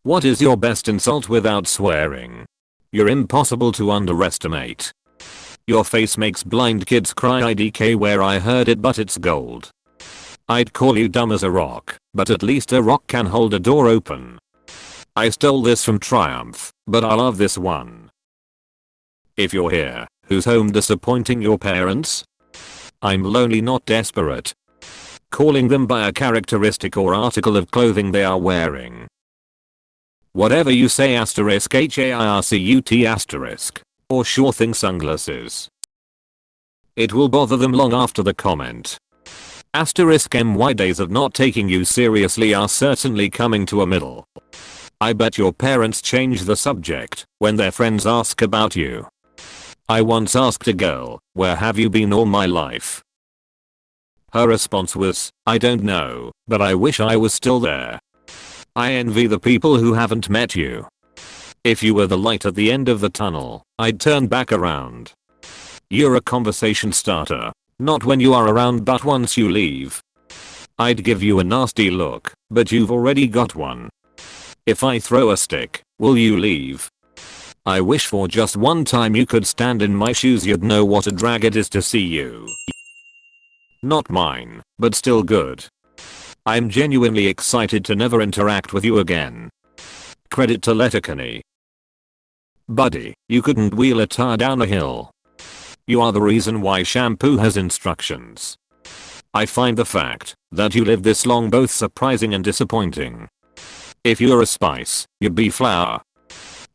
What is your best insult without swearing? You're impossible to underestimate. Your face makes blind kids cry. IDK where I heard it but it's gold. I'd call you dumb as a rock, but at least a rock can hold a door open. I stole this from Triumph, but I love this one. If you're here, who's home disappointing your parents? I'm lonely not desperate. Calling them by a characteristic or article of clothing they are wearing. Whatever you say *HAIRCUT asterisk. Or sure thing sunglasses. It will bother them long after the comment. *MY days of not taking you seriously are certainly coming to a middle. I bet your parents change the subject when their friends ask about you. I once asked a girl, where have you been all my life? Her response was, I don't know, but I wish I was still there. I envy the people who haven't met you. If you were the light at the end of the tunnel, I'd turn back around. You're a conversation starter, not when you are around but once you leave. I'd give you a nasty look, but you've already got one. If I throw a stick, will you leave? I wish for just one time you could stand in my shoes, you'd know what a drag it is to see you. Not mine, but still good. I'm genuinely excited to never interact with you again. Credit to Letterkenny. Buddy, you couldn't wheel a tire down a hill. You are the reason why shampoo has instructions. I find the fact that you live this long both surprising and disappointing. If you're a spice, you'd be flour.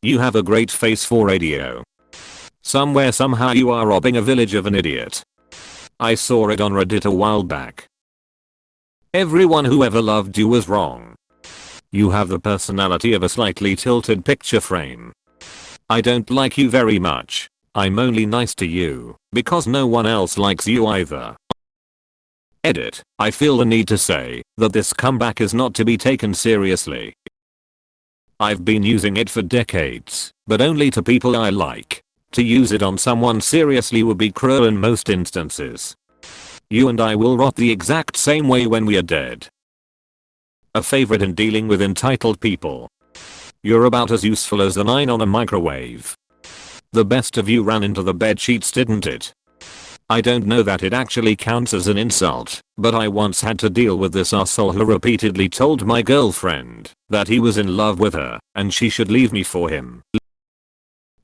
You have a great face for radio. Somewhere somehow you are robbing a village of an idiot. I saw it on Reddit a while back. Everyone who ever loved you was wrong. You have the personality of a slightly tilted picture frame. I don't like you very much. I'm only nice to you because no one else likes you either. Edit. I feel the need to say that this comeback is not to be taken seriously. I've been using it for decades, but only to people I like. To use it on someone seriously would be cruel in most instances. You and I will rot the exact same way when we are dead. A favorite in dealing with entitled people. You're about as useful as the 9 on a microwave. The best of you ran into the bed sheets, didn't it? I don't know that it actually counts as an insult, but I once had to deal with this arsehole who repeatedly told my girlfriend that he was in love with her and she should leave me for him.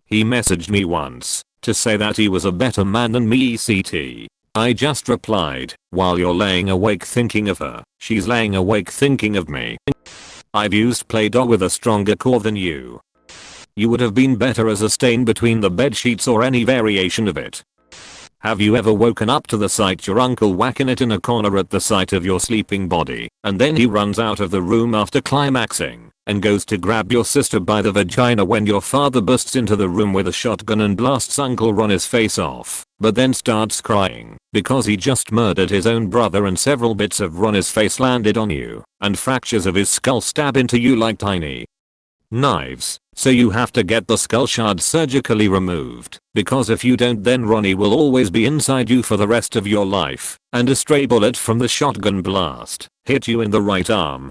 He messaged me once to say that he was a better man than me etc. I just replied, while you're laying awake thinking of her, she's laying awake thinking of me. I've used Play-Doh with a stronger core than you. You would have been better as a stain between the bed sheets or any variation of it. Have you ever woken up to the sight your uncle whacking it in a corner at the sight of your sleeping body, and then he runs out of the room after climaxing and goes to grab your sister by the vagina when your father busts into the room with a shotgun and blasts Uncle Ronnie's face off, but then starts crying because he just murdered his own brother and several bits of Ronnie's face landed on you and fractures of his skull stab into you like tiny knives, so you have to get the skull shard surgically removed, because if you don't then Ronnie will always be inside you for the rest of your life, and a stray bullet from the shotgun blast hit you in the right arm.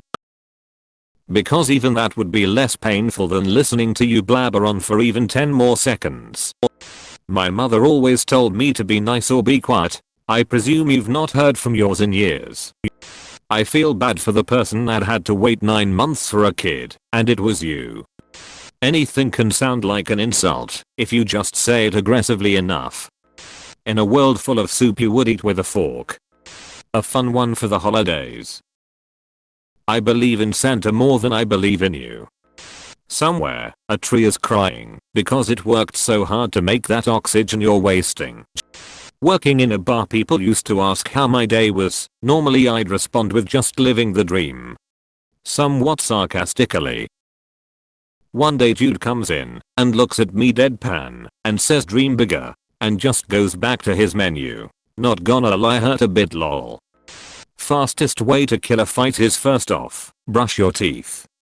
Because even that would be less painful than listening to you blabber on for even 10 more seconds. My mother always told me to be nice or be quiet. I presume you've not heard from yours in years. I feel bad for the person that had to wait 9 months for a kid, and it was you. Anything can sound like an insult if you just say it aggressively enough. In a world full of soup you would eat with a fork. A fun one for the holidays. I believe in Santa more than I believe in you. Somewhere, a tree is crying because it worked so hard to make that oxygen you're wasting. Working in a bar, people used to ask how my day was. Normally I'd respond with just living the dream. Somewhat sarcastically. One day dude comes in and looks at me deadpan and says dream bigger and just goes back to his menu. Not gonna lie, hurt a bit lol. Fastest way to kill a fight is first off, brush your teeth.